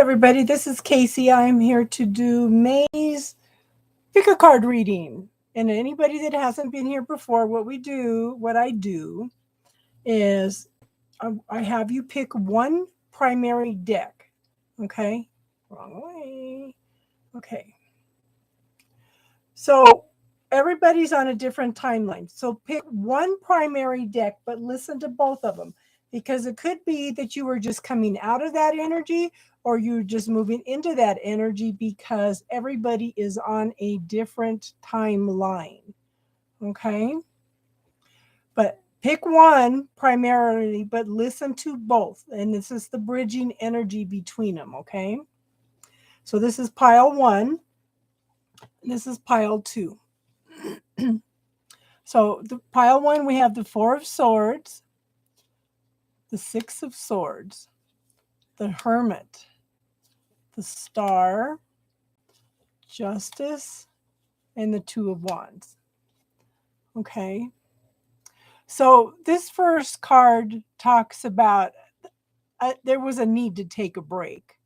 everybody. This is Casey. I'm here to do May's pick a card reading. And anybody that hasn't been here before, what I do is I have you pick one primary deck. Okay? Wrong way. Okay. So everybody's on a different timeline. So pick one primary deck, but listen to both of them because it could be that you were just coming out of that energy or you're just moving into that energy because everybody is on a different timeline. Okay? But pick one primarily, but listen to both. And this is the bridging energy between them. Okay? So this is pile one. This is pile two. So the pile one, we have the Four of Swords, the Six of Swords, the Hermit, the Star, Justice, and the Two of Wands. Okay. So this first card talks about there was a need to take a break.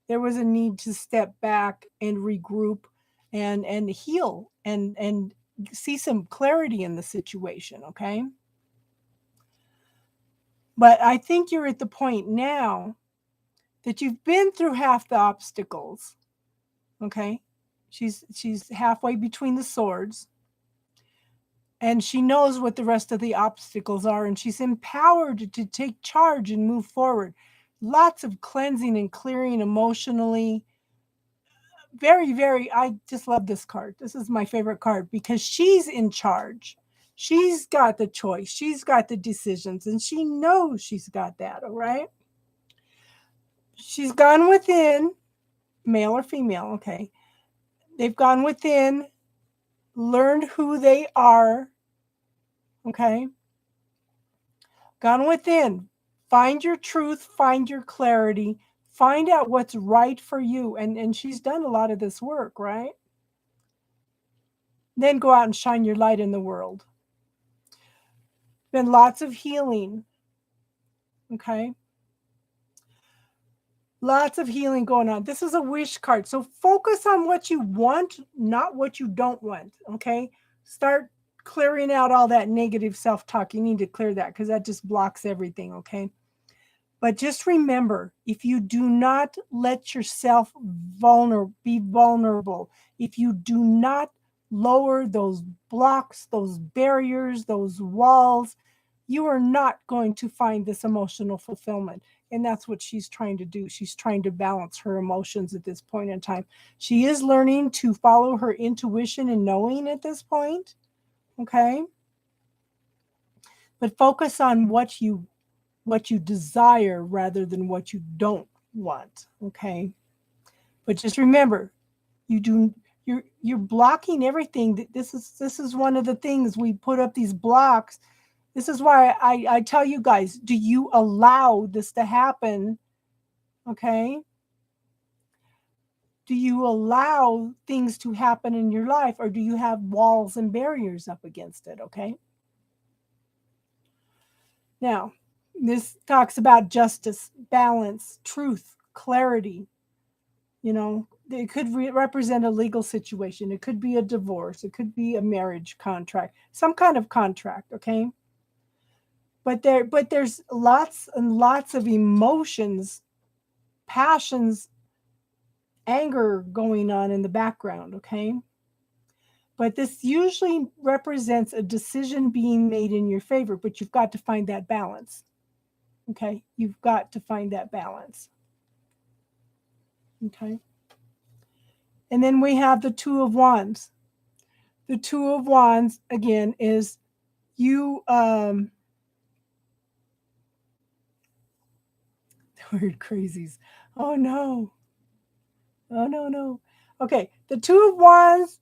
There was a need to step back and regroup and heal and see some clarity in the situation, okay? But I think you're at the point now that you've been through half the obstacles, okay? She's halfway between the swords, and she knows what the rest of the obstacles are, and she's empowered to take charge and move forward. Lots of cleansing and clearing emotionally. Very, very, I just love this card. This is my favorite card because she's in charge. She's got the choice. She's got the decisions, and she knows she's got that, all right? She's gone within, male or female, okay? They've gone within, learned who they are, okay? Gone within, find your truth, find your clarity, find out what's right for you. And she's done a lot of this work, right? Then go out and shine your light in the world. Been lots of healing, okay? Lots of healing going on. This is a wish card. So focus on what you want, not what you don't want, okay? Start clearing out all that negative self-talk. You need to clear that because that just blocks everything, okay? But just remember, if you do not let yourself be vulnerable, if you do not lower those blocks, those barriers, those walls, you are not going to find this emotional fulfillment. And that's what she's trying to do. She's trying to balance her emotions at this point in time. She is learning to follow her intuition and knowing at this point. Okay? But focus on what you desire rather than what you don't want. Okay? But just remember, you're blocking everything. This is one of the things we put up these blocks. This is why I tell you guys, do you allow this to happen? Okay? Do you allow things to happen in your life, or do you have walls and barriers up against it? Okay? Now, this talks about justice, balance, truth, clarity. You know, it could represent a legal situation. It could be a divorce. It could be a marriage contract, some kind of contract, okay? But there's lots and lots of emotions, passions, anger going on in the background, okay? But this usually represents a decision being made in your favor, but you've got to find that balance. Okay? You've got to find that balance. Okay? And then we have the Two of Wands. The Two of Wands, again, is you, word crazies. Oh no. Oh no. Okay, the Two of Wands,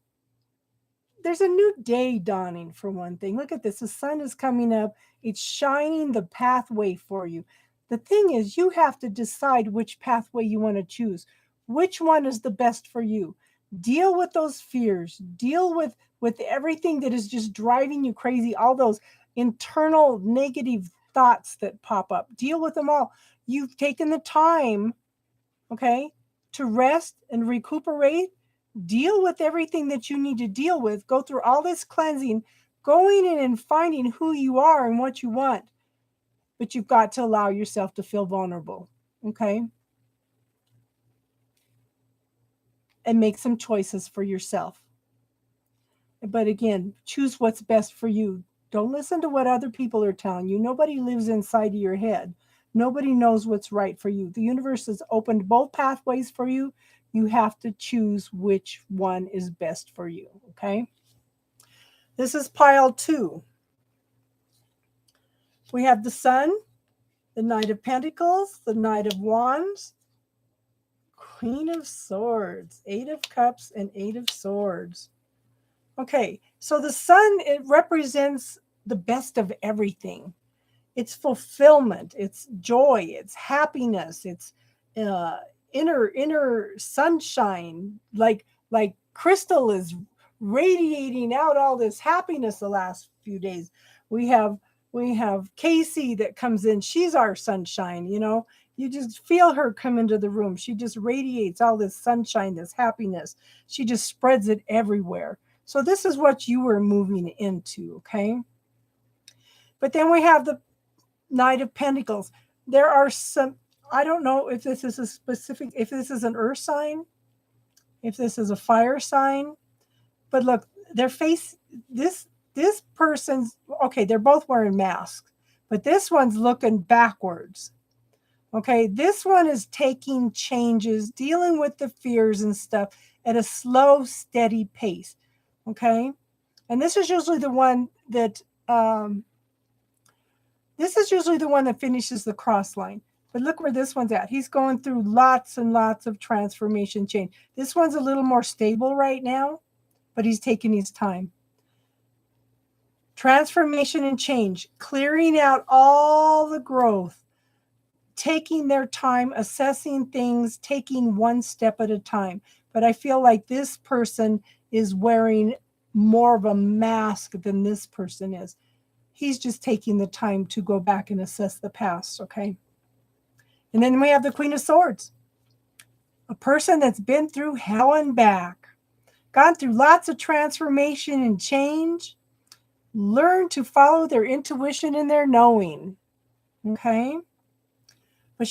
there's a new day dawning for one thing. Look at this. The sun is coming up. It's shining the pathway for you. The thing is, you have to decide which pathway you want to choose. Which one is the best for you? Deal with those fears. Deal with everything that is just driving you crazy, all those internal negative thoughts that pop up. Deal with them all. You've taken the time, okay, to rest and recuperate, deal with everything that you need to deal with, go through all this cleansing, going in and finding who you are and what you want. But you've got to allow yourself to feel vulnerable, okay? And make some choices for yourself. But again, choose what's best for you. Don't listen to what other people are telling you. Nobody lives inside of your head. Nobody knows what's right for you. The universe has opened both pathways for you. You have to choose which one is best for you, okay? This is pile 2. We have the Sun, the Knight of Pentacles, the Knight of Wands, Queen of Swords, 8 of Cups, and 8 of Swords. Okay, so the Sun, it represents the best of everything. It's fulfillment, it's joy, it's happiness, it's inner sunshine. Like Crystal is radiating out all this happiness the last few days. We have Casey that comes in. She's our sunshine, you know. You just feel her come into the room. She just radiates all this sunshine, this happiness. She just spreads it everywhere. So this is what you were moving into, okay? But then we have the Knight of Pentacles. There are some, I don't know if this is a specific, if this is an earth sign, if this is a fire sign, but look, their face, this person's, okay, they're both wearing masks, but this one's looking backwards. Okay, this one is taking changes, dealing with the fears and stuff at a slow, steady pace. Okay, and this is usually the one that finishes the cross line. But look where this one's at. He's going through lots and lots of transformation change. This one's a little more stable right now, but he's taking his time. Transformation and change, clearing out all the growth, taking their time, assessing things, taking one step at a time. But I feel like this person is wearing more of a mask than this person is. He's just taking the time to go back and assess the past, okay? And then we have the Queen of Swords, a person that's been through hell and back, gone through lots of transformation and change, learned to follow their intuition and their knowing, okay? But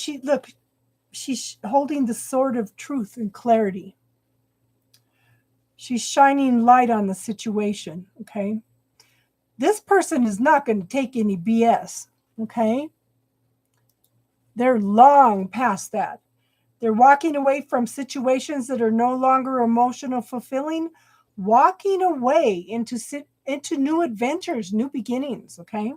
she's holding the sword of truth and clarity. She's shining light on the situation, okay? This person is not going to take any BS, okay? They're long past that. They're walking away from situations that are no longer emotional fulfilling, walking away into new adventures, new beginnings, okay?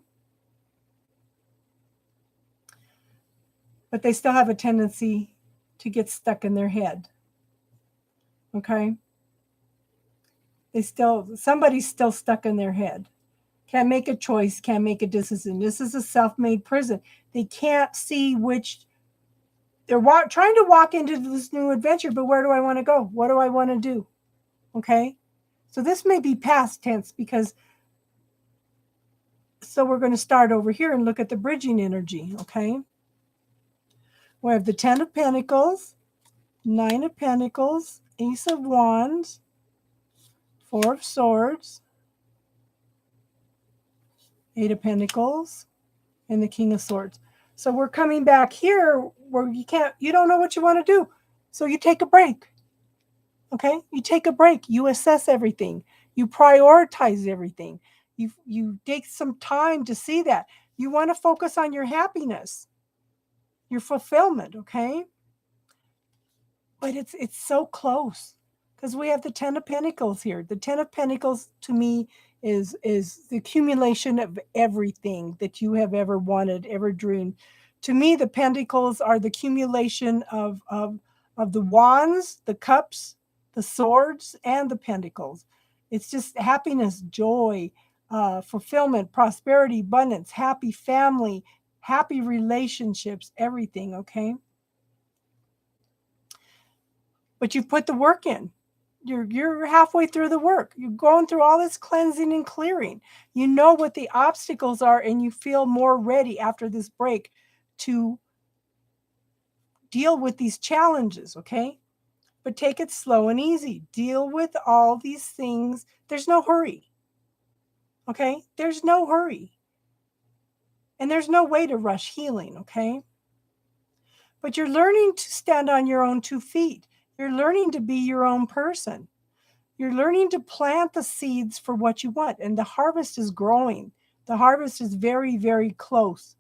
But they still have a tendency to get stuck in their head, okay? Somebody's still stuck in their head. Can't make a choice, can't make a decision. This is a self-made prison. They can't see which, they're trying to walk into this new adventure, but where do I want to go? What do I want to do? Okay? So this may be past tense because, so we're going to start over here and look at the bridging energy, okay? We have the 10 of Pentacles, 9 of Pentacles, Ace of Wands, 4 of Swords, 8 of Pentacles, and the King of Swords. So we're coming back here where you don't know what you want to do. So you take a break. Okay? You take a break. You assess everything. You prioritize everything. You take some time to see that. You want to focus on your happiness, your fulfillment, okay? But it's so close because we have the 10 of Pentacles here. The 10 of Pentacles to me is the accumulation of everything that you have ever wanted, ever dreamed. To me, the Pentacles are the accumulation of the Wands, the Cups, the Swords, and the Pentacles. It's just happiness, joy, fulfillment, prosperity, abundance, happy family, happy relationships, everything, okay? But you put the work in. You're halfway through the work. You're going through all this cleansing and clearing. You know what the obstacles are, and you feel more ready after this break to deal with these challenges, okay? but take it slow and easy. Deal with all these things. There's no hurry. Okay? There's no hurry. And there's no way to rush healing, okay? But you're learning to stand on your own 2 feet. You're learning to be your own person. You're learning to plant the seeds for what you want, and the harvest is growing. The harvest is very, very close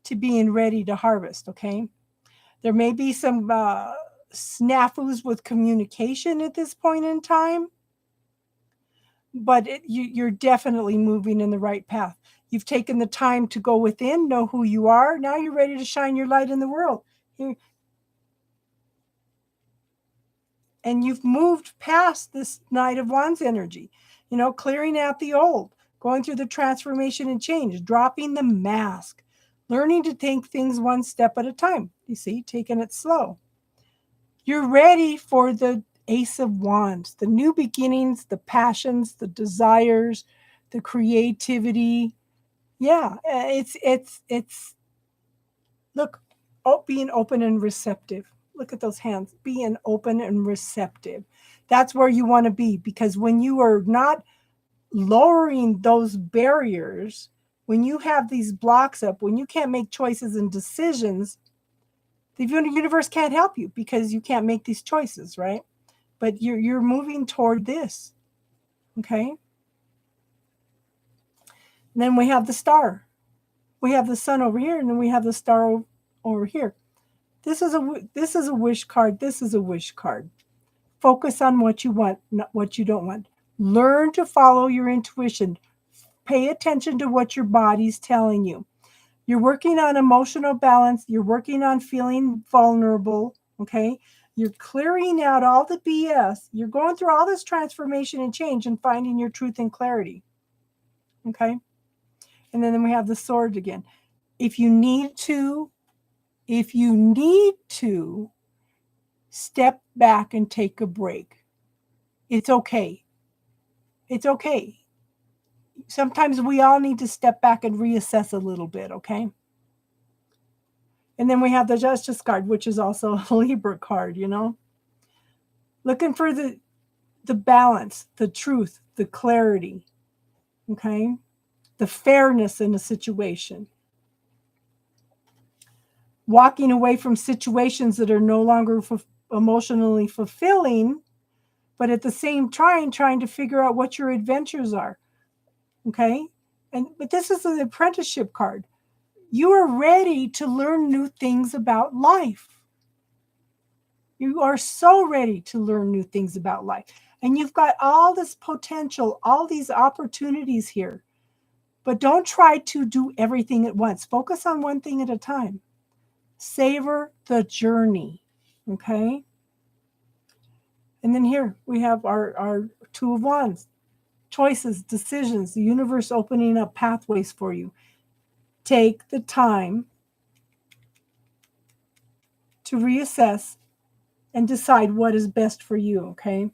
to being ready to harvest, okay? There may be some snafus with communication at this point in time, but you're definitely moving in the right path. You've taken the time to go within, know who you are. Now you're ready to shine your light in the world. And you've moved past this Knight of Wands energy, clearing out the old, going through the transformation and change, dropping the mask, learning to take things one step at a time. You see, taking it slow. You're ready for the Ace of Wands, the new beginnings, the passions, the desires, the creativity. Yeah, it's look, being open and receptive. Look at those hands, being open and receptive. That's where you want to be, because when you are not lowering those barriers, when you have these blocks up, when you can't make choices and decisions, the universe can't help you because you can't make these choices, right? But you're moving toward this, okay? And then we have the star. We have the sun over here, and then we have the star over here. This is a wish card. This is a wish card. Focus on what you want, not what you don't want. Learn to follow your intuition. Pay attention to what your body's telling you. You're working on emotional balance. You're working on feeling vulnerable, okay? You're clearing out all the BS. You're going through all this transformation and change and finding your truth and clarity, okay? And then we have the sword again. If you need to step back and take a break, it's okay. It's okay. Sometimes we all need to step back and reassess a little bit, okay? And then we have the Justice card, which is also a Libra card, Looking for the balance, the truth, the clarity, okay? The fairness in a situation. Walking away from situations that are no longer emotionally fulfilling, but at the same time trying to figure out what your adventures are, okay? But this is an apprenticeship card. You are ready to learn new things about life. You are so ready to learn new things about life. And you've got all this potential, all these opportunities here. But don't try to do everything at once. Focus on one thing at a time. Savor the journey, okay? And then here we have our Two of Wands. Choices, decisions, the universe opening up pathways for you. Take the time to reassess and decide what is best for you, okay?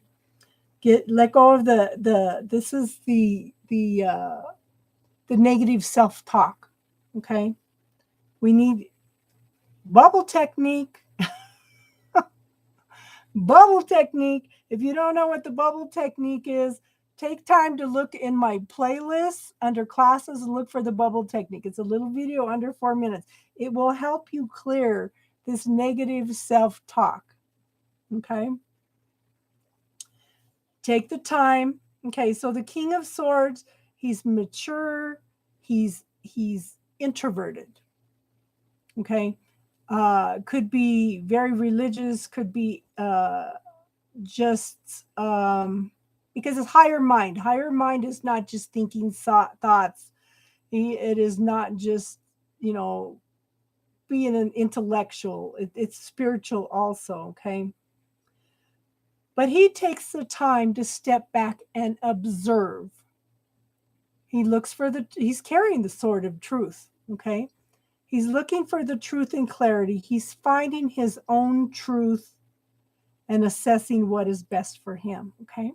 Let go of this is the negative self-talk, okay? We need bubble technique. Bubble technique. If you don't know what the bubble technique is, take time to look in my playlist under classes and look for the bubble technique. It's a little video under 4 minutes. It will help you clear this negative self-talk, okay? Take the time. Okay, so the King of Swords, he's mature, he's introverted, okay? Could be very religious, could be just because it's higher mind. Higher mind is not just thinking thoughts. It is not just, being an intellectual. It's spiritual also, okay? But he takes the time to step back and observe. He looks for he's carrying the sword of truth, okay? He's looking for the truth and clarity. He's finding his own truth and assessing what is best for him, okay?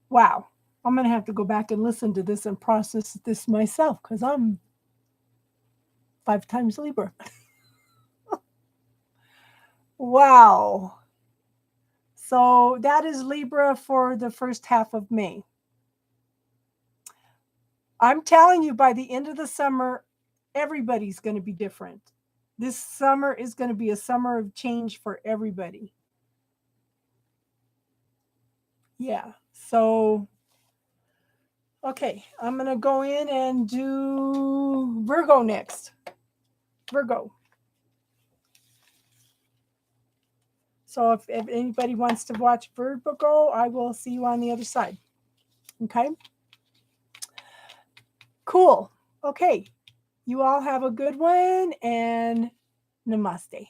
Wow. I'm going to have to go back and listen to this and process this myself because I'm 5 times Libra. Wow. So that is Libra for the first half of May. I'm telling you, by the end of the summer, everybody's going to be different. This summer is going to be a summer of change for everybody. Yeah. So, okay, I'm going to go in and do Virgo next. Virgo. So if anybody wants to watch Virgo, I will see you on the other side. Okay. Cool. Okay. You all have a good one and namaste.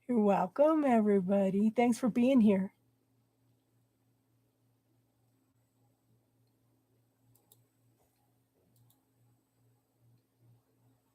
You're welcome, everybody. Thanks for being here.